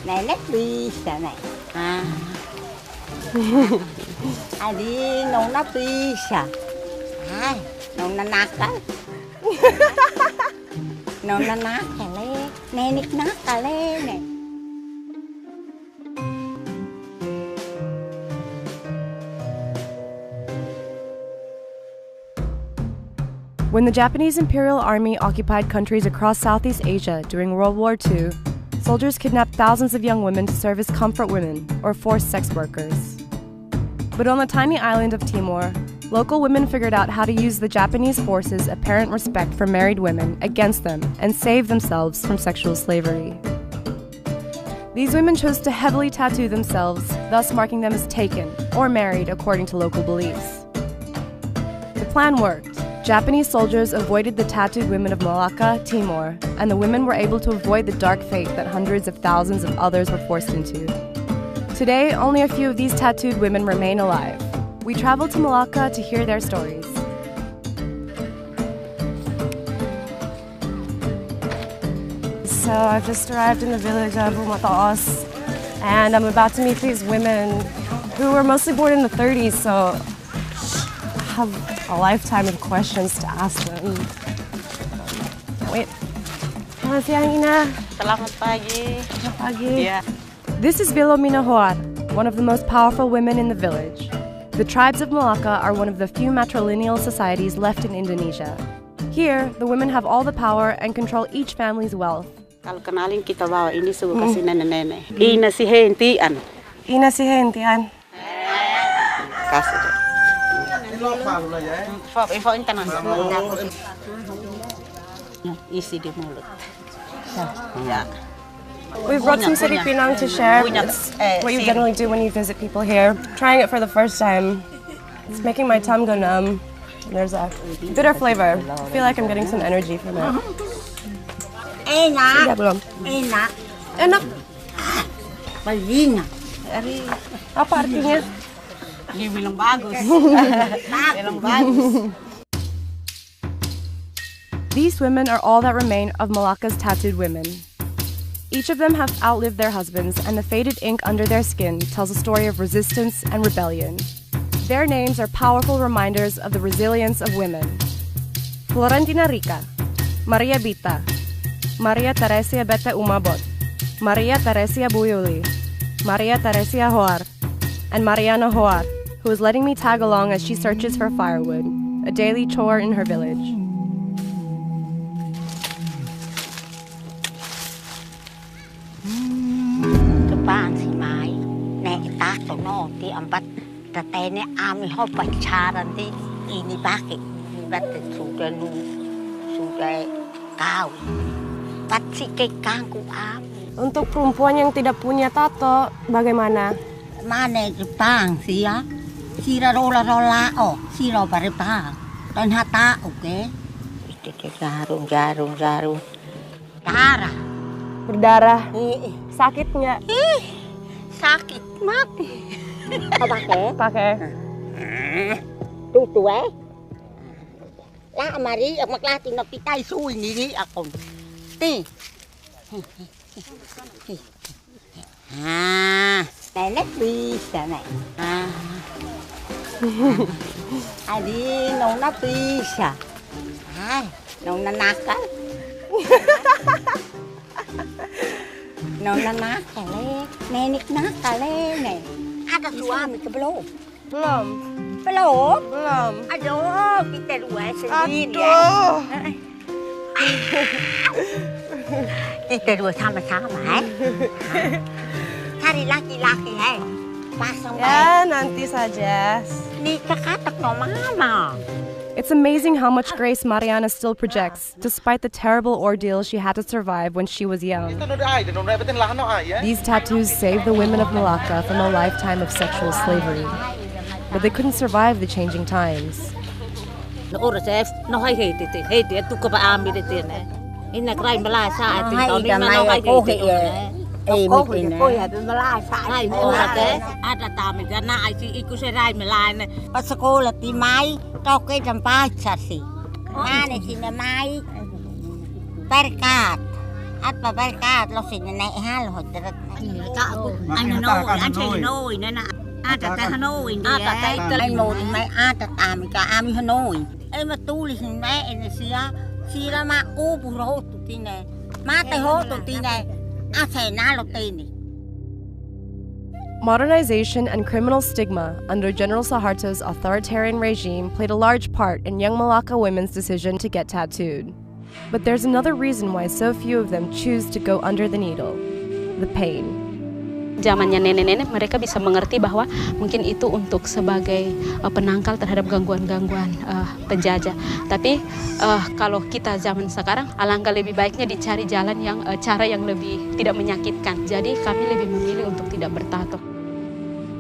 Nenek bisa nek. Adi nona bisa. Nona nakal. Nona nakal nenek nakal nek. When the Japanese Imperial Army occupied countries across Southeast Asia during World War II, soldiers kidnapped thousands of young women to serve as comfort women or forced sex workers. But on the tiny island of Timor, local women figured out how to use the Japanese forces' apparent respect for married women against them and save themselves from sexual slavery. These women chose to heavily tattoo themselves, thus marking them as taken or married according to local beliefs. The plan worked. Japanese soldiers avoided the tattooed women of Malaka, Timor, and the women were able to avoid the dark fate that hundreds of thousands of others were forced into. Today, only a few of these tattooed women remain alive. We traveled to Malaka to hear their stories. So I've just arrived in the village of Umataos, and I'm about to meet these women who were mostly born in the 30s, so I have a lifetime of questions to ask them. Wait. Selamat siang, Ina. Selamat pagi. Selamat pagi. Yeah. This is Vilomina Hoar, one of the most powerful women in the village. The tribes of Malaka are one of the few matrilineal societies left in Indonesia. Here, the women have all the power and control each family's wealth. Kalau kenalin kita bawa ini suruh kasih nenek-nenek. Ina si hentian. Ina si hentian. Kasih deh. Isi di mulut. Ya. We've brought some sari pinang to share. It's what you generally do when you visit people here. Trying it for the first time. It's making my tongue go numb. There's a bitter flavor. I feel like I'm getting some energy from it. Enak. Sudah belum? Enak. Enak. Paling. Apa artinya? Dia bilang bagus. Bilang bagus. These women are all that remain of Malaka's tattooed women. Each of them have outlived their husbands, and the faded ink under their skin tells a story of resistance and rebellion. Their names are powerful reminders of the resilience of women. Florentina Rica, Maria Bita, Maria Teresia Bete Umabot, Maria Teresia Buyuli, Maria Teresia Hoar, and Mariana Hoar, who is letting me tag along as she searches for firewood, a daily chore in her village. Kepang si Mai, nek tato no ti ampat tatene ami ho pacaran di ini pakai berarti sudah kau pasti kekangku ami. Untuk perempuan yang tidak punya tato, bagaimana? Mana Jepang sih ya? Sira rola oh, sira barepang. Dan hata oke. Itu jarum. Darah. Berdarah. Sakit nggak? Sakit mati. Pakai. Tuh lah mari maklah tinggal pitai suwi ni akon. Ti. Nenek bisa nek. Adi nona bisa. Nona nakal. Nona nakal nenek nakal nek. Ada suami ke belum? Belum. Belum? Belum. Aduh, kita dua sendiri ya. Kita dua sama-sama cari laki-laki pasang Ya, nanti saja. nikah katak no mama. It's amazing how much grace Mariana still projects, despite the terrible ordeal she had to survive when she was young. These tattoos saved the women of Malaka from a lifetime of sexual slavery, but they couldn't survive the changing times. Ada tamu karena IC ikut serai melane. Pas sekolah di Mai, kau ke jam pacar sih. Mana sih Mai? Perkat. At pabarkat lo sinanay hal ho tarat. Ano Hanoi na na. Ata Hanoi hindi. Ata tay mo may ata ami ka ami Hanoi. Ay matulis ni may siya sila ma uburo to tine. Mate ho to tine. Asa na lo tine. Modernization and criminal stigma under General Suharto's authoritarian regime played a large part in young Malaka women's decision to get tattooed. But there's another reason why so few of them choose to go under the needle: the pain. Zamannya nenek-nenek mereka bisa mengerti bahwa mungkin itu untuk sebagai penangkal terhadap gangguan-gangguan penjajah. Tapi kalau kita zaman sekarang, alangkah lebih baiknya dicari jalan yang cara yang lebih tidak menyakitkan. Jadi kami lebih memilih untuk tidak bertato.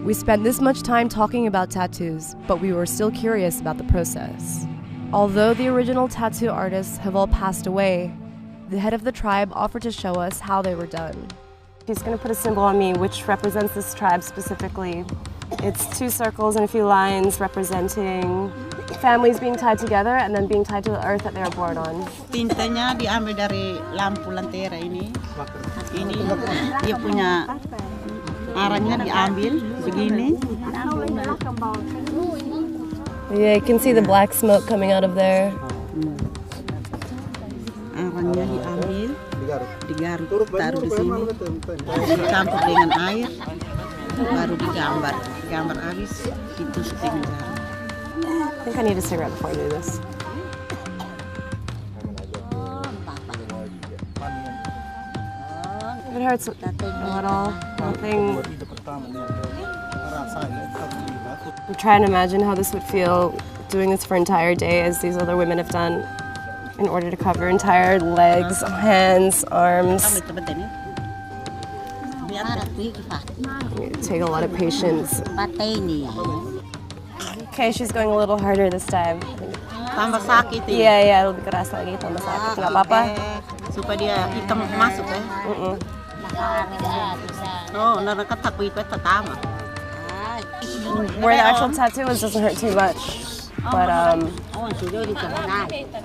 We spent this much time talking about tattoos, but we were still curious about the process. Although the original tattoo artists have all passed away, the head of the tribe offered to show us how they were done. She's going to put a symbol on me which represents this tribe specifically. It's 2 circles and a few lines representing families being tied together and then being tied to the earth that they were born on. Tintanya diambil dari lampu lentera ini. Ini dia punya arahnya diambil begini. Yeah, you can see the black smoke coming out of there. Arahnya diambil, digaruk, taruh di sini, dicampur dengan air, baru digambar. Gambar habis, ditusuk dengan garam. I think I need a cigarette before I do this. If it hurts a little, nothing. I'm trying to imagine how this would feel doing this for an entire day, as these other women have done, in order to cover entire legs, hands, arms. It take a lot of patience. Okay, she's going a little harder this time. Tambah sakit ini. Iya, lebih keras lagi, tambah sakit. Nggak apa-apa? Supaya dia hitam masuk ya. Oh, narakat aku itu tatama. Where the actual tattoo is doesn't hurt too much, but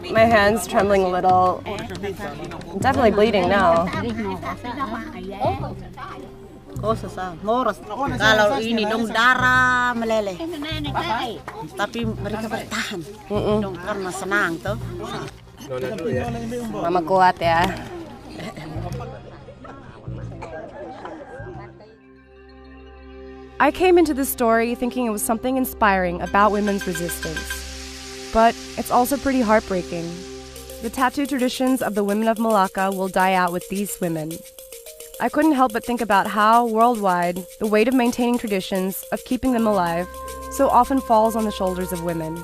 my hand's trembling a little. I'm definitely bleeding now. Oh, susah. Moros. Kalau ini dong darah meleleh. Tapi mereka bertahan. Dong karena senang tuh. Mama kuat ya. I came into this story thinking it was something inspiring about women's resistance. But it's also pretty heartbreaking. The tattoo traditions of the women of Malaka will die out with these women. I couldn't help but think about how, worldwide, the weight of maintaining traditions, of keeping them alive, so often falls on the shoulders of women.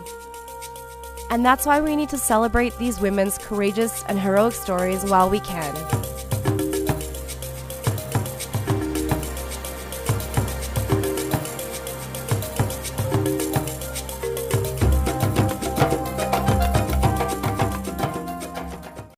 And that's why we need to celebrate these women's courageous and heroic stories while we can.